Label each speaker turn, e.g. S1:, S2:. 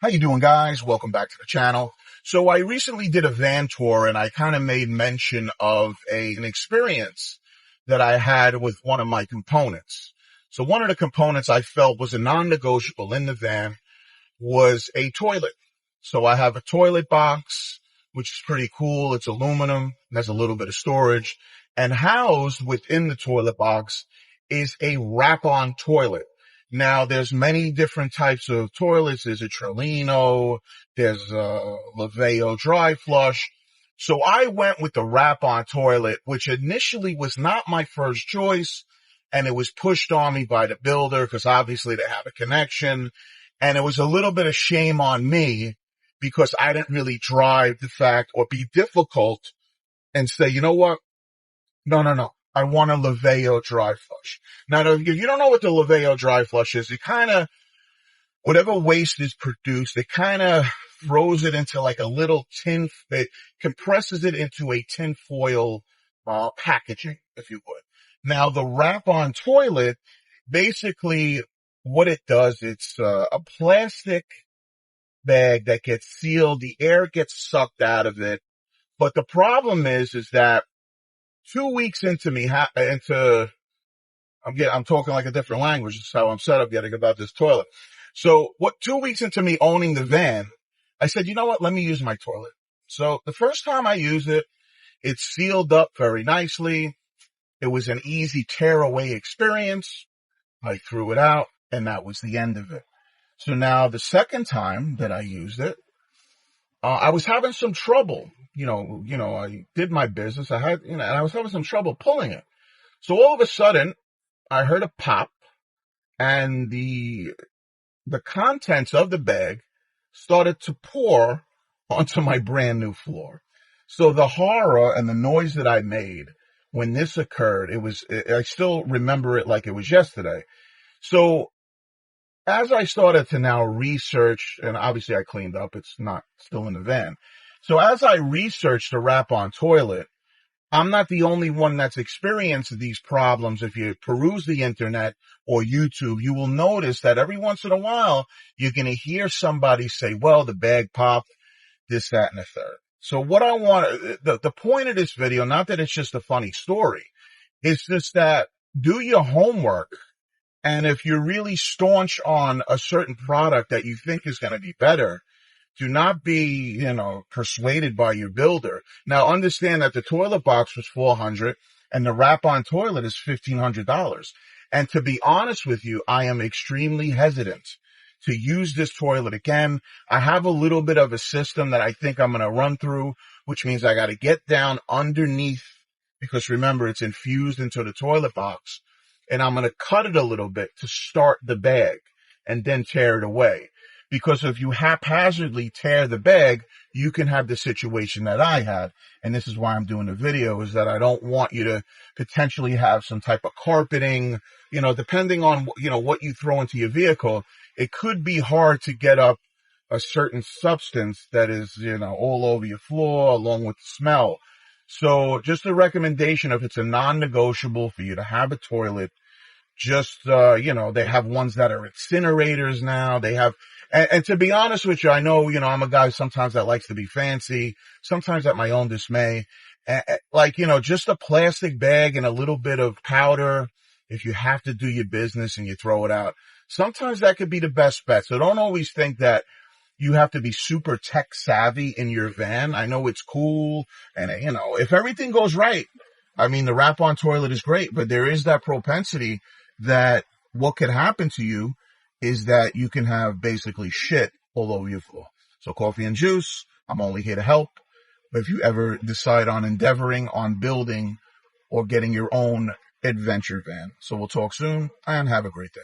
S1: How you doing, guys? Welcome back to the channel. So I recently did a van tour and I kind of made mention of an experience that I had with one of my components. So one of the components I felt was a non-negotiable in the van was a toilet. So I have a toilet box, which is pretty cool. It's aluminum, has a little bit of storage, and housed within the toilet box is a wrap-on toilet. Now, there's many different types of toilets. There's a Trellino, there's a Laveo dry flush. So I went with the wrap-on toilet, which initially was not my first choice, and it was pushed on me by the builder because obviously they have a connection, and it was a little bit of shame on me because I didn't really drive the fact or be difficult and say, you know what? No. I want a Laveo dry flush. Now, if you don't know what the Laveo dry flush is, it kind of, whatever waste is produced, it kind of throws it into like a little tin, it compresses it into a tin foil packaging, if you would. Now, the wrap-on toilet, basically what it does, it's a plastic bag that gets sealed. The air gets sucked out of it. But the problem is that 2 weeks into I'm talking like a different language. This is how I'm set up getting about this toilet. So 2 weeks into me owning the van, I said, you know what? Let me use my toilet. So the first time I used it, it sealed up very nicely. It was an easy tear away experience. I threw it out and that was the end of it. So now the second time that I used it, I was having some trouble. I did my business. And I was having some trouble pulling it. So all of a sudden, I heard a pop and the contents of the bag started to pour onto my brand new floor. So the horror and the noise that I made when this occurred, I still remember it like it was yesterday. So as I started to now research, and obviously I cleaned up, it's not still in the van. So as I researched the wrap-on toilet, I'm not the only one that's experienced these problems. If you peruse the internet or YouTube, you will notice that every once in a while, you're going to hear somebody say, well, the bag popped, this, that, and the third. So what I want, the point of this video, not that it's just a funny story, it's just that do your homework. And if you're really staunch on a certain product that you think is going to be better, do not be, persuaded by your builder. Now understand that the toilet box was $400 and the wrap-on toilet is $1,500. And to be honest with you, I am extremely hesitant to use this toilet again. I have a little bit of a system that I think I'm going to run through, which means I got to get down underneath because remember, it's infused into the toilet box. And I'm going to cut it a little bit to start the bag and then tear it away. Because if you haphazardly tear the bag, you can have the situation that I had. And this is why I'm doing the video, is that I don't want you to potentially have some type of carpeting, depending on, what you throw into your vehicle. It could be hard to get up a certain substance that is, all over your floor along with the smell. So just a recommendation, if it's a non-negotiable for you to have a toilet, just, they have ones that are incinerators now. They have, and to be honest with you, I know, I'm a guy sometimes that likes to be fancy, sometimes at my own dismay, just a plastic bag and a little bit of powder. If you have to do your business and you throw it out, sometimes that could be the best bet. So don't always think that you have to be super tech savvy in your van. I know it's cool. And, if everything goes right, the wrap-on toilet is great, but there is that propensity that what could happen to you is that you can have basically shit all over your floor. So coffee and juice, I'm only here to help. But if you ever decide on endeavoring on building or getting your own adventure van. So we'll talk soon and have a great day.